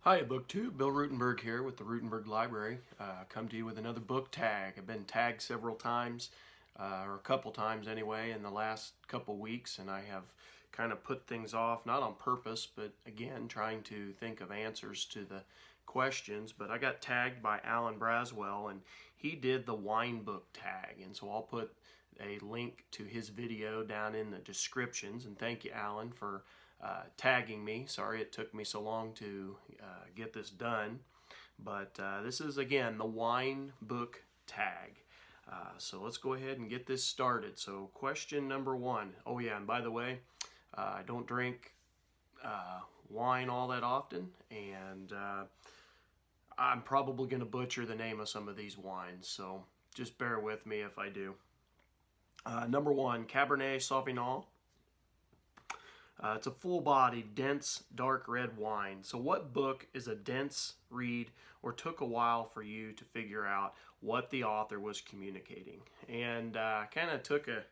Hi, BookTube. Bill Ruttenberg here with the Ruttenberg Library. Come to you with another book tag. I've been tagged several times, or a couple times anyway, in the last couple weeks, and I have kind of put things off, not on purpose, but again, trying to think of answers to the questions. But I got tagged by Alan Braswell, and he did the wine book tag, and so I'll put a link to his video down in the descriptions. And thank you, Alan, for tagging me. Sorry it took me so long to get this done, but this is again the wine book tag. So let's go ahead and get this started. So question number one. Oh yeah, and by the way, I don't drink wine all that often, and I'm probably going to butcher the name of some of these wines, so just bear with me if I do. Number one, Cabernet Sauvignon. It's a full-bodied, dense, dark red wine. So what book is a dense read or took a while for you to figure out what the author was communicating? And I kind of took the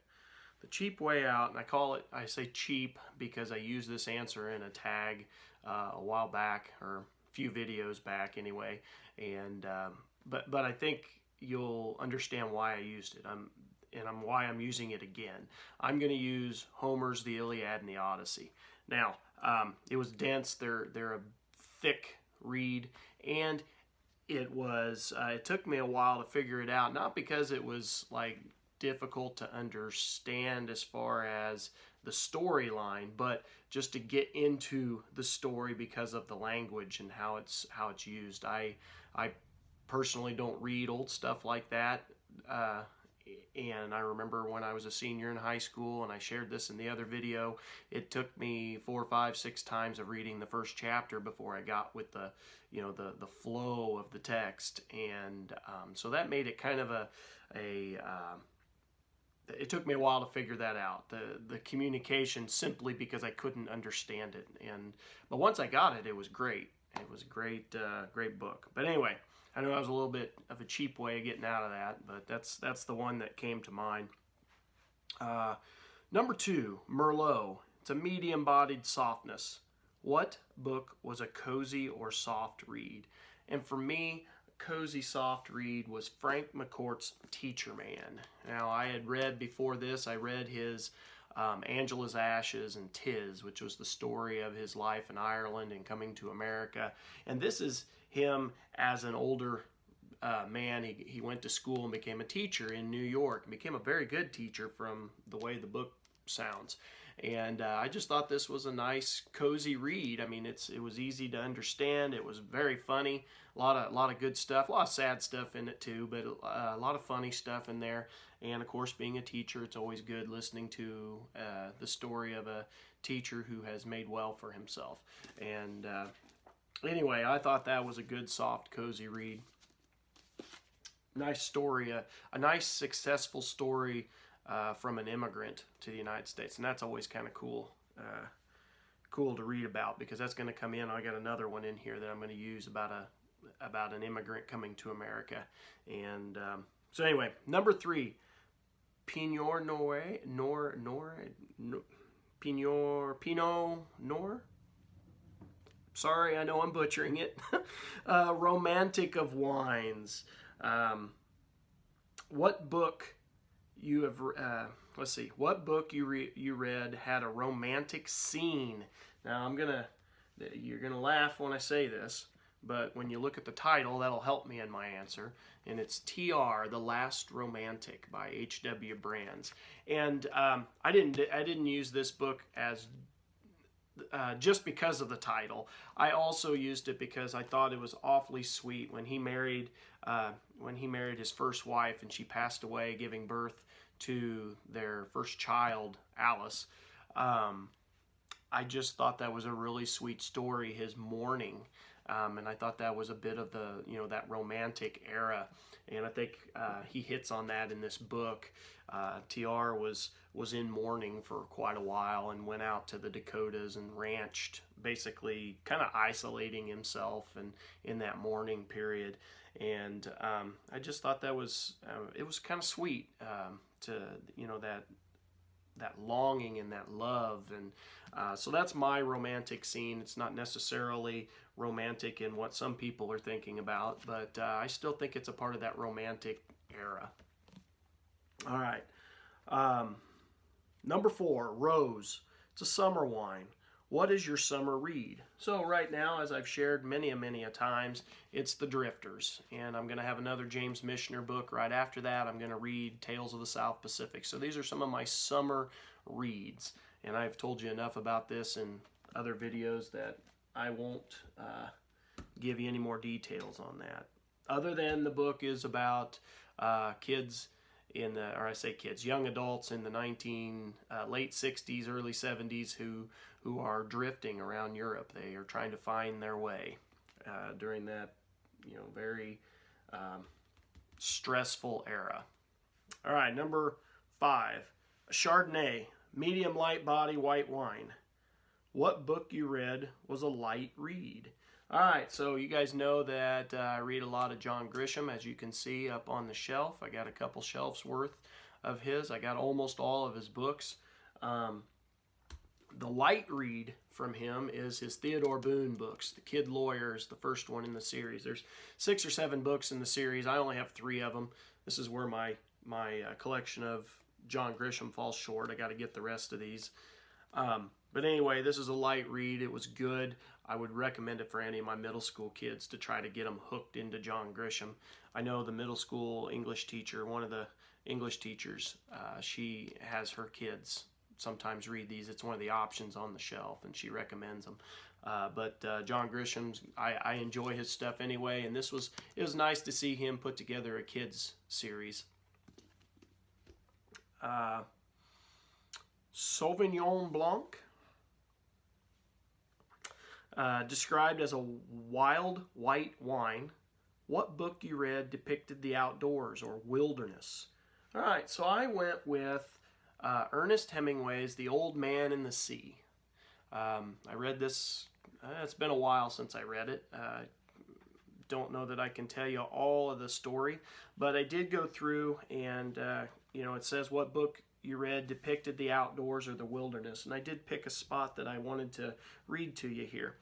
cheap way out, and I say cheap because I used this answer in a tag a while back, or a few videos back anyway. And but I think you'll understand why I used it. Why I'm using it again. I'm going to use Homer's The Iliad and the Odyssey. Now, it was dense. They're a thick read, and it took me a while to figure it out. Not because it was like difficult to understand as far as the storyline, but just to get into the story because of the language and how it's used. I personally don't read old stuff like that. And I remember when I was a senior in high school, and I shared this in the other video, it took me 4, 5, 6 times of reading the first chapter before I got with the flow of the text. And so that made it kind of it took me a while to figure that out, the communication, simply because I couldn't understand it. But once I got it, it was great. It was a great book. But anyway, I know that was a little bit of a cheap way of getting out of that, but that's the one that came to mind. Number two, Merlot. It's a medium-bodied softness. What book was a cozy or soft read? And for me, a cozy soft read was Frank McCourt's Teacher Man. Now, I had read before this, I read his Angela's Ashes and Tis, which was the story of his life in Ireland and coming to America. And this is him as an older man. He went to school and became a teacher in New York, and became a very good teacher from the way the book sounds. And I just thought this was a nice, cozy read. I mean, it was easy to understand. It was very funny. A lot of good stuff. A lot of sad stuff in it too, but a lot of funny stuff in there. And of course, being a teacher, it's always good listening to the story of a teacher who has made well for himself. And anyway, I thought that was a good, soft, cozy read. Nice story, a nice, successful story from an immigrant to the United States, and that's always kind of cool to read about, because that's going to come in. I got another one in here that I'm going to use about an immigrant coming to America. And so anyway, number three, Pinot Noir. Sorry, I know I'm butchering it. Romantic of wines. What book you have? Let's see. What book you read had a romantic scene? Now you're gonna laugh when I say this, but when you look at the title, that'll help me in my answer. And it's T.R. The Last Romantic by H.W. Brands. And I didn't use this book as just because of the title. I also used it because I thought it was awfully sweet when he married his first wife, and she passed away, giving birth to their first child, Alice. I just thought that was a really sweet story, his mourning. And I thought that was a bit of the, that romantic era. And I think he hits on that in this book. T.R. was in mourning for quite a while, and went out to the Dakotas and ranched, basically kind of isolating himself and in that mourning period. And I just thought that was it was kind of sweet to that longing and that love. And so that's my romantic scene. It's not necessarily romantic in what some people are thinking about, but I still think it's a part of that romantic era. All right. Number 4, Rose. It's a summer wine. What is your summer read? So right now, as I've shared many a times, it's The Drifters. And I'm going to have another James Michener book right after that. I'm going to read Tales of the South Pacific. So these are some of my summer reads. And I've told you enough about this in other videos that I won't give you any more details on that. Other than the book is about kids in the, or I say kids, young adults in the late 60s, early 70s who are drifting around Europe. They are trying to find their way during that, very stressful era. All right, number 5, a Chardonnay, medium light body white wine. What book you read was a light read? All right, so you guys know that I read a lot of John Grisham, as you can see up on the shelf. I got a couple shelves worth of his. I got almost all of his books. The light read from him is his Theodore Boone books, The Kid Lawyer is the first one in the series. There's 6 or 7 books in the series. I only have 3 of them. This is where my collection of John Grisham falls short. I got to get the rest of these. But anyway, this is a light read. It was good. I would recommend it for any of my middle school kids to try to get them hooked into John Grisham. I know the middle school English teacher, one of the English teachers, she has her kids sometimes read these. It's one of the options on the shelf, and she recommends them. But John Grisham's, I enjoy his stuff anyway, and it was nice to see him put together a kids series. Sauvignon Blanc, described as a wild white wine. What book you read depicted the outdoors or wilderness? All right, so I went with Ernest Hemingway's The Old Man and the Sea. I read this, it's been a while since I read it. Don't know that I can tell you all of the story, but I did go through and, it says what book you read depicted the outdoors or the wilderness. And I did pick a spot that I wanted to read to you here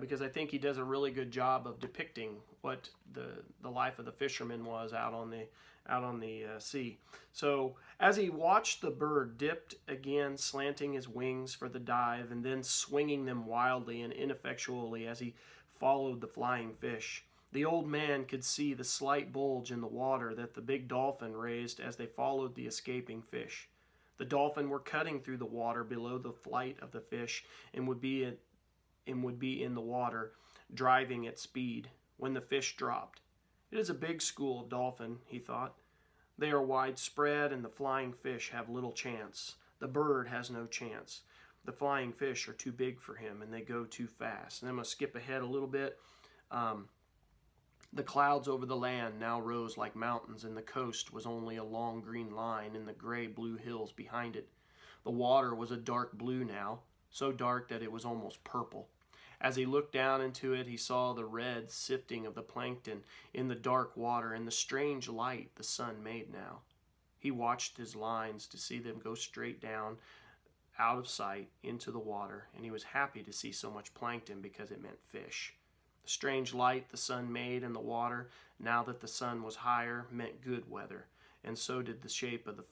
because I think he does a really good job of depicting what the life of the fisherman was out on the sea. So as he watched the bird dipped again, slanting his wings for the dive and then swinging them wildly and ineffectually as he followed the flying fish, the old man could see the slight bulge in the water that the big dolphin raised as they followed the escaping fish. The dolphin were cutting through the water below the flight of the fish and would be in the water, driving at speed, when the fish dropped. It is a big school of dolphin, he thought. They are widespread, and the flying fish have little chance. The bird has no chance. The flying fish are too big for him, and they go too fast. And I'm going to skip ahead a little bit. The clouds over the land now rose like mountains, and the coast was only a long green line in the gray-blue hills behind it. The water was a dark blue now, so dark that it was almost purple. As he looked down into it, he saw the red sifting of the plankton in the dark water and the strange light the sun made now. He watched his lines to see them go straight down out of sight into the water, and he was happy to see so much plankton because it meant fish. The strange light the sun made in the water, now that the sun was higher, meant good weather, and so did the shape of the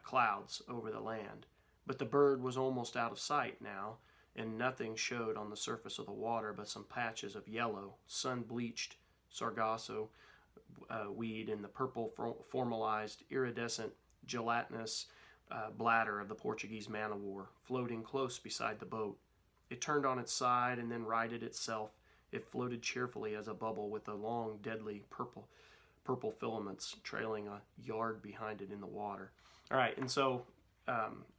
clouds over the land. But the bird was almost out of sight now, and nothing showed on the surface of the water but some patches of yellow, sun-bleached sargasso weed and the purple formalized, iridescent, gelatinous bladder of the Portuguese man-of-war floating close beside the boat. It turned on its side and then righted itself. It floated cheerfully as a bubble with the long, deadly purple filaments trailing a yard behind it in the water. All right, and so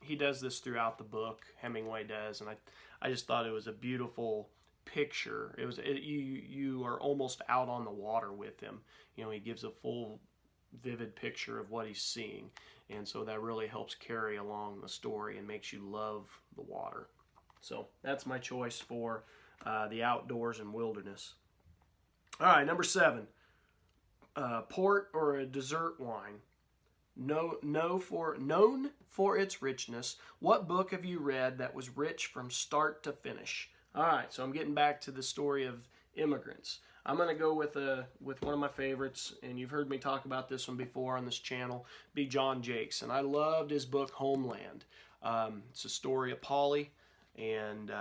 he does this throughout the book. Hemingway does, and I just thought it was a beautiful picture. You are almost out on the water with him. He gives a full, vivid picture of what he's seeing, and so that really helps carry along the story and makes you love the water. So that's my choice for the outdoors and wilderness. All right, number 7, port or a dessert wine. known for its richness. What book have you read that was rich from start to finish? All right, so I'm getting back to the story of immigrants. I'm going to go with one of my favorites, and you've heard me talk about this one before on this channel, be John Jakes. And I loved his book, Homeland. It's a story of Polly, and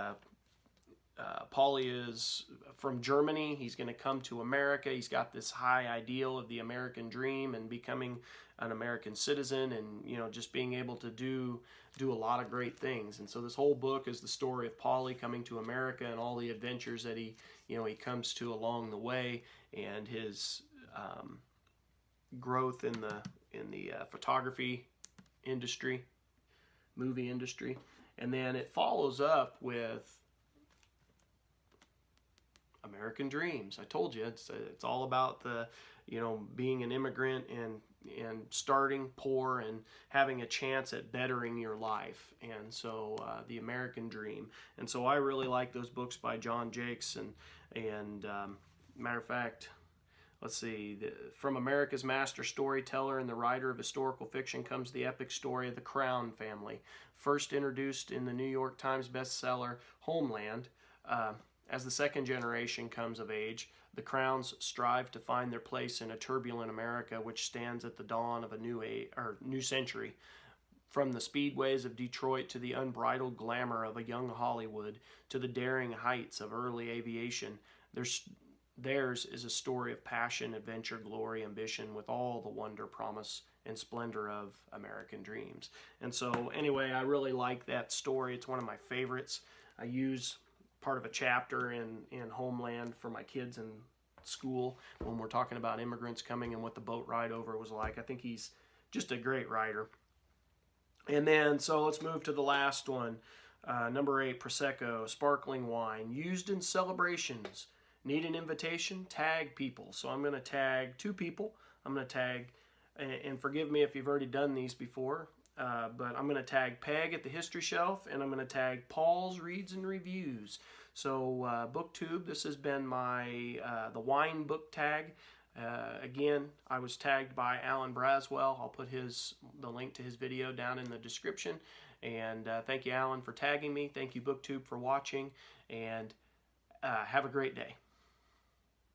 Polly is from Germany. He's going to come to America. He's got this high ideal of the American dream and becoming an American citizen, and just being able to do a lot of great things. And so this whole book is the story of Polly coming to America and all the adventures that he comes to along the way, and his growth in the photography industry, movie industry. And then it follows up with American Dreams. I told you it's all about the being an immigrant and starting poor and having a chance at bettering your life. And so the American Dream. And so I really like those books by John Jakes. And matter of fact, let's see, from America's master storyteller and the writer of historical fiction comes the epic story of the Crown family, first introduced in the New York Times bestseller Homeland. As the second generation comes of age, the Crowns strive to find their place in a turbulent America which stands at the dawn of a new century. From the speedways of Detroit to the unbridled glamour of a young Hollywood to the daring heights of early aviation, theirs is a story of passion, adventure, glory, ambition, with all the wonder, promise, and splendor of American dreams. And so anyway, I really like that story. It's one of my favorites. I use part of a chapter in Homeland for my kids in school when we're talking about immigrants coming and what the boat ride over was like. I think he's just a great writer. And then, so let's move to the last one. Number 8, Prosecco, sparkling wine, used in celebrations. Need an invitation? Tag people. So I'm going to tag 2 people. I'm going to tag, and forgive me if you've already done these before, but I'm going to tag Peg at the History Shelf, and I'm going to tag Paul's Reads and Reviews. So BookTube, this has been my the wine book tag. Again, I was tagged by Alan Braswell. I'll put the link to his video down in the description. And thank you, Alan, for tagging me. Thank you, BookTube, for watching. And have a great day.